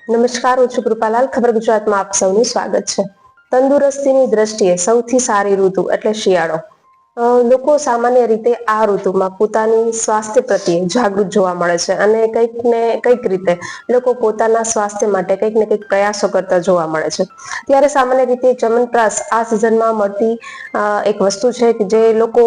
નમસ્કાર, હું છું કૃપાલાલ. ખબર ગુજરાતમાં આપ સૌનું સ્વાગત છે. તંદુરસ્તીની દ્રષ્ટિએ સૌથી સારી ઋતુ એટલે શિયાળો. લોકો સામાન્ય રીતે આ ઋતુમાં પોતાની સ્વાસ્થ્ય પ્રત્યે જાગૃત જોવા મળે છે અને કંઈક ને કંઈક રીતે લોકો પોતાના સ્વાસ્થ્ય માટે કંઈક ને કંઈક પ્રયાસો કરતા જોવા મળે છે. ત્યારે સામાન્ય રીતે ચ્યવનપ્રાશ આ સિઝનમાં મળતી એક વસ્તુ છે કે જે લોકો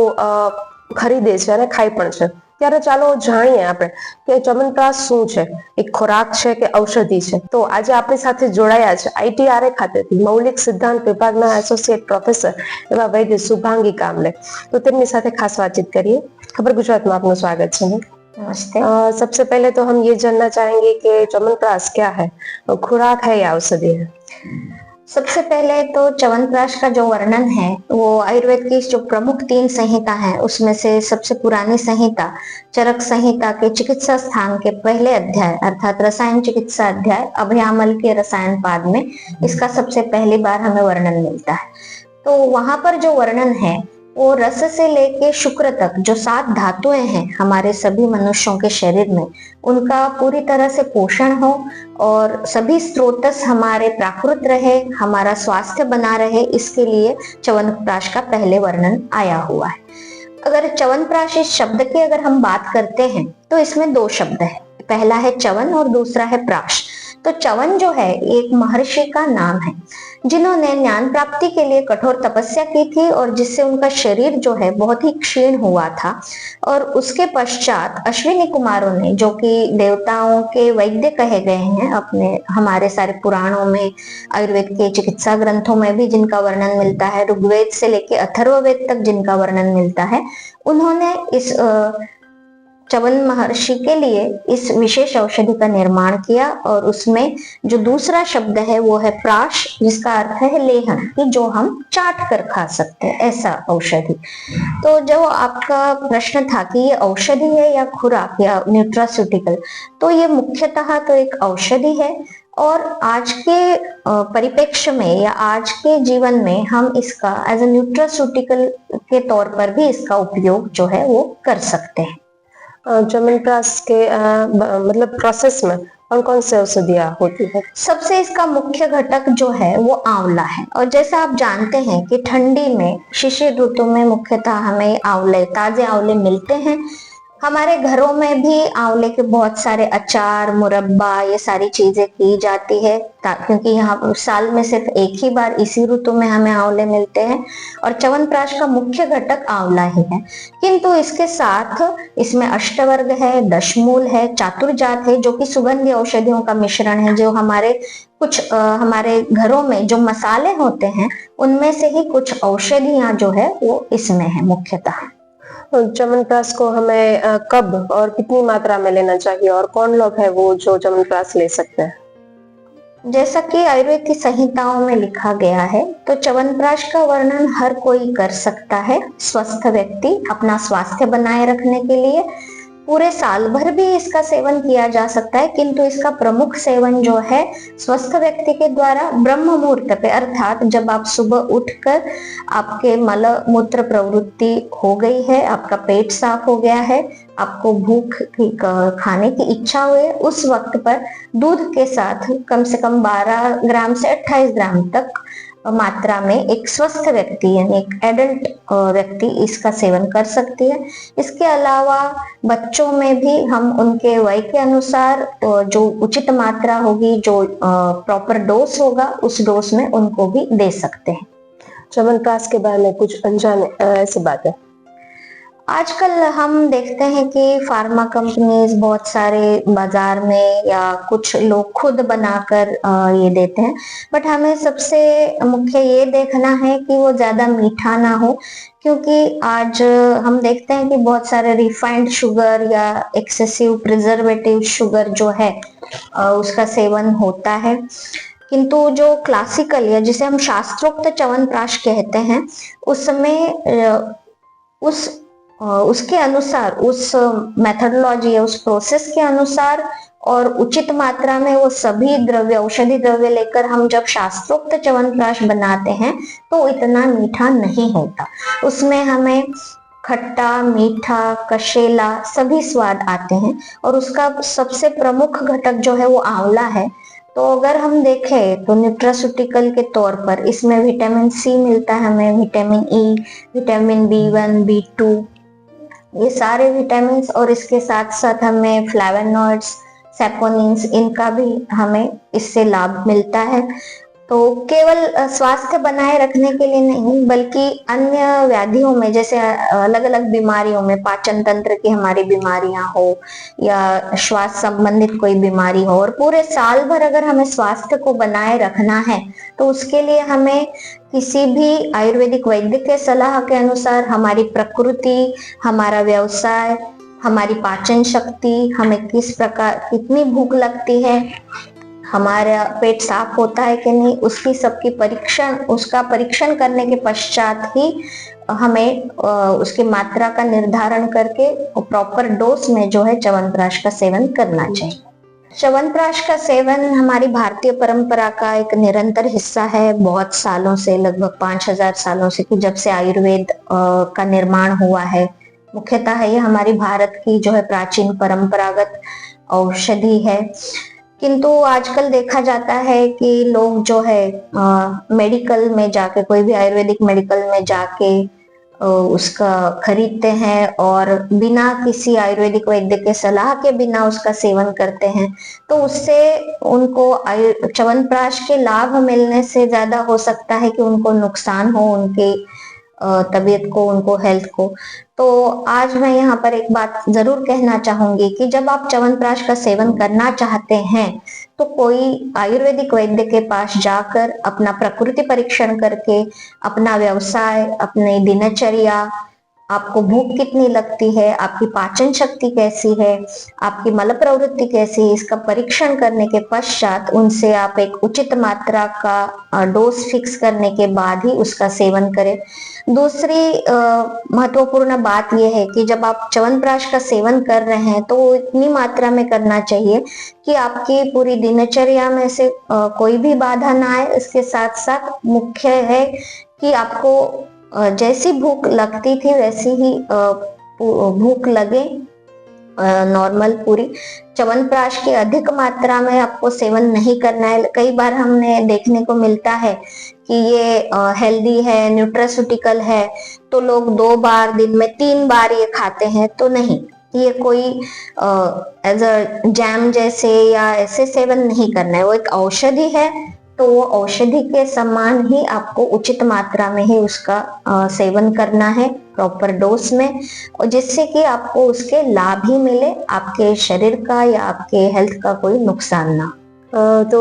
ખરીદે છે અને ખાય પણ છે. ત્યારે ચાલો જાણીએ આપણે કે ચ્યવનપ્રાશ શું છે, એક ખોરાક છે કે ઔષધિ છે. તો આજે આપણી સાથે જોડાયા છે ITRA ખાતેથી મૌલિક સિદ્ધાંત વિભાગના એસોસિએટ પ્રોફેસર એવા વૈદ્ય શુભાંગી કામલે. तो તેમની સાથે खास बातचीत करिए. खबर गुजरात में आपका स्वागत है. नमस्ते। सबसे पहले तो हम ये जानना चाहेंगे कि च्यवनप्राश क्या है, खुराक है या औषधि है? सबसे पहले तो च्यवनप्राश का जो वर्णन है वो आयुर्वेद की जो प्रमुख 3 संहिता है उसमें से सबसे पुरानी संहिता चरक संहिता के चिकित्सा स्थान के पहले अध्याय अर्थात रसायन चिकित्सा अध्याय अभयामल के रसायन पाद में इसका सबसे पहली बार हमें वर्णन मिलता है। तो वहां पर जो वर्णन है वो रस से लेके शुक्र तक जो 7 धातुएं हैं हमारे सभी मनुष्यों के शरीर में, उनका पूरी तरह से पोषण हो और सभी स्रोतस हमारे प्राकृत रहे, हमारा स्वास्थ्य बना रहे, इसके लिए च्यवनप्राश का पहले वर्णन आया हुआ है। अगर च्यवनप्राश इस शब्द की अगर हम बात करते हैं तो इसमें 2 शब्द है, पहला है च्यवन और दूसरा है प्राश। तो च्यवन जो है एक महर्षि का नाम है जिन्होंने ज्ञान प्राप्ति के लिए कठोर तपस्या की थी और जिससे उनका शरीर जो है बहुत ही क्षीण हुआ था। और उसके पश्चात अश्विनी कुमारों ने, जो कि देवताओं के वैद्य कहे गए हैं अपने हमारे सारे पुराणों में, आयुर्वेद के चिकित्सा ग्रंथों में भी जिनका वर्णन मिलता है, ऋग्वेद से लेकर अथर्ववेद तक जिनका वर्णन मिलता है, उन्होंने इस च्यवन महर्षि के लिए इस विशेष औषधि का निर्माण किया। और उसमें जो दूसरा शब्द है वो है प्राश, जिसका अर्थ है लेहन, कि जो हम चाट कर खा सकते हैं, ऐसा औषधि। तो जो आपका प्रश्न था कि ये औषधि है या खुराक या न्यूट्रास्यूटिकल, तो ये मुख्यतः तो एक औषधि है और आज के परिप्रेक्ष्य में या आज के जीवन में हम इसका एज ए न्यूट्रास्यूटिकल के तौर पर भी इसका उपयोग जो है वो कर सकते हैं। च्यवनप्राश के मतलब प्रोसेस में कौन कौन से औषधियाँ होती है? सबसे इसका मुख्य घटक जो है वो आंवला है। और जैसा आप जानते हैं कि ठंडी में शिशिर ऋतु में मुख्यतः हमें आंवले, ताजे आंवले मिलते हैं। हमारे घरों में भी आंवले के बहुत सारे अचार, मुरब्बा, ये सारी चीजें की जाती है क्योंकि यहाँ साल में सिर्फ एक ही बार इसी ऋतु में हमें आंवले मिलते हैं और च्यवनप्राश का मुख्य घटक आंवला ही है। किंतु इसके साथ इसमें अष्टवर्ग है, दशमूल है, चातुर्जात है, जो कि सुगंधी औषधियों का मिश्रण है, जो हमारे कुछ हमारे घरों में जो मसाले होते हैं उनमें से ही कुछ औषधियां जो है वो इसमें है मुख्यतः। च्यवनप्राश को हमें कब और कितनी मात्रा में लेना चाहिए और कौन लोग हैं वो जो च्यवनप्राश ले सकते हैं? जैसा कि आयुर्वेद की संहिताओं में लिखा गया है तो च्यवनप्राश का वर्णन हर कोई कर सकता है। स्वस्थ व्यक्ति अपना स्वास्थ्य बनाए रखने के लिए पूरे साल भर भी इसका सेवन किया जा सकता है, किंतु इसका प्रमुख सेवन जो है स्वस्थ व्यक्ति के द्वारा ब्रह्म मुहूर्त पे, अर्थात जब आप सुबह उठकर आपके मल मूत्र प्रवृत्ति हो गई है, आपका पेट साफ हो गया है, आपको भूख की खाने की इच्छा हुई, उस वक्त पर दूध के साथ कम से कम 12 ग्राम से 28 ग्राम तक मात्रा में एक स्वस्थ व्यक्ति यानी एक एडल्ट व्यक्ति इसका सेवन कर सकती है। इसके अलावा बच्चों में भी हम उनके वय के अनुसार जो उचित मात्रा होगी, जो प्रॉपर डोज होगा, उस डोज में उनको भी दे सकते हैं। च्यवनप्राश के बारे में कुछ अनजाने ऐसी बात है? आजकल हम देखते हैं कि फार्मा कंपनीज बहुत सारे बाजार में या कुछ लोग खुद बनाकर ये देते हैं, बट हमें सबसे मुख्य ये देखना है कि वो ज्यादा मीठा ना हो, क्योंकि आज हम देखते हैं कि बहुत सारे रिफाइंड शुगर या एक्सेसिव प्रिजर्वेटिव शुगर जो है उसका सेवन होता है। किंतु जो क्लासिकल या जिसे हम शास्त्रोक्त च्यवनप्राश कहते हैं उसमें उसके अनुसार, उस मेथोडोलॉजी या उस प्रोसेस के अनुसार और उचित मात्रा में वो सभी द्रव्य, औषधि द्रव्य लेकर हम जब शास्त्रोक्त च्यवनप्राश बनाते हैं तो इतना मीठा नहीं होता। उसमें हमें खट्टा, मीठा, कशेला सभी स्वाद आते हैं और उसका सबसे प्रमुख घटक जो है वो आंवला है। तो अगर हम देखें तो न्यूट्रास्यूटिकल के तौर पर इसमें विटामिन सी मिलता है हमें, vitamin E, vitamin B1, B2, ये सारे विटामिन, और इसके साथ साथ हमें फ्लेवोनॉइड्स, सैपोनिन्स, इनका भी हमें इससे लाभ मिलता है। तो केवल स्वास्थ्य बनाए रखने के लिए नहीं, बल्कि अन्य व्याधियों में, जैसे अलग अलग बीमारियों में, पाचन तंत्र की हमारी बीमारियां हो या श्वास संबंधित कोई बीमारी हो, और पूरे साल भर अगर हमें स्वास्थ्य को बनाए रखना है तो उसके लिए हमें किसी भी आयुर्वेदिक वैद्य के सलाह के अनुसार हमारी प्रकृति, हमारा व्यवसाय, हमारी पाचन शक्ति, हमें किस प्रकार, कितनी भूख लगती है, हमारा पेट साफ होता है कि नहीं, उसका परीक्षण करने के पश्चात ही हमें उसकी मात्रा का निर्धारण करके प्रॉपर डोज में जो है च्यवनप्राश का सेवन करना चाहिए। च्यवनप्राश का सेवन हमारी भारतीय परंपरा का एक निरंतर हिस्सा है, बहुत सालों से, लगभग 5000 सालों से, कि जब से आयुर्वेद का निर्माण हुआ है। मुख्यतः ये हमारी भारत की जो है प्राचीन परंपरागत औषधि है। किंतु आजकल देखा जाता है कि लोग जो है मेडिकल में जाके, कोई भी आयुर्वेदिक मेडिकल में जाके उसका खरीदते हैं और बिना किसी आयुर्वेदिक वैद्य के सलाह के बिना उसका सेवन करते हैं। तो उससे उनको च्यवनप्राश के लाभ मिलने से ज्यादा हो सकता है कि उनको नुकसान हो, उनके तबीयत को, उनको हेल्थ को। तो आज मैं यहाँ पर एक बात जरूर कहना चाहूंगी कि जब आप च्यवनप्राश का सेवन करना चाहते हैं तो कोई आयुर्वेदिक वैद्य के पास जाकर अपना प्रकृति परीक्षण करके, अपना व्यवसाय, अपनी दिनचर्या, आपको भूख कितनी लगती है, आपकी पाचन शक्ति कैसी है, आपकी मल प्रवृत्ति कैसी है, इसका परीक्षण करने के पश्चात उनसे आप एक उचित मात्रा का डोज फिक्स करने के बाद ही उसका सेवन करें। दूसरी महत्वपूर्ण बात यह है कि जब आप च्यवनप्राश का सेवन कर रहे हैं तो वो इतनी मात्रा में करना चाहिए कि आपकी पूरी दिनचर्या में से कोई भी बाधा ना आए। इसके साथ साथ मुख्य है कि आपको जैसी भूख लगती थी वैसी ही भूख लगे, नॉर्मल पूरी। च्यवनप्राश की अधिक मात्रा में आपको सेवन नहीं करना है। कई बार हमने देखने को मिलता है कि ये हेल्दी है, न्यूट्रास्यूटिकल है, तो लोग 2 बार दिन में 3 बार ये खाते हैं। तो नहीं, ये कोई एज अ जैम जैसे या ऐसे सेवन नहीं करना है। वो एक औषधि है, तो वो औषधि के समान ही आपको उचित मात्रा में ही उसका सेवन करना है, प्रॉपर डोज में, और जिससे कि आपको उसके लाभ ही मिले, आपके शरीर का या आपके हेल्थ का कोई नुकसान ना। તો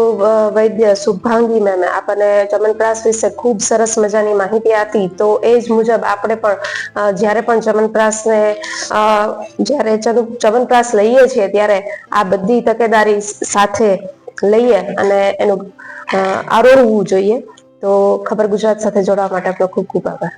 વૈદ્ય શુભાંગી મેમે આપણને ચ્યવનપ્રાશ વિશે ખૂબ સરસ મજાની માહિતી આપી। તો એ જ મુજબ આપણે પણ જ્યારે પણ ચ્યવનપ્રાશને જ્યારે ચ્યવનપ્રાશ લઈએ છીએ ત્યારે આ બધી તકેદારી સાથે લઈએ અને એનું આરોળવું જોઈએ। તો ખબર ગુજરાત સાથે જોડાવા માટે આપનો ખૂબ ખૂબ આભાર।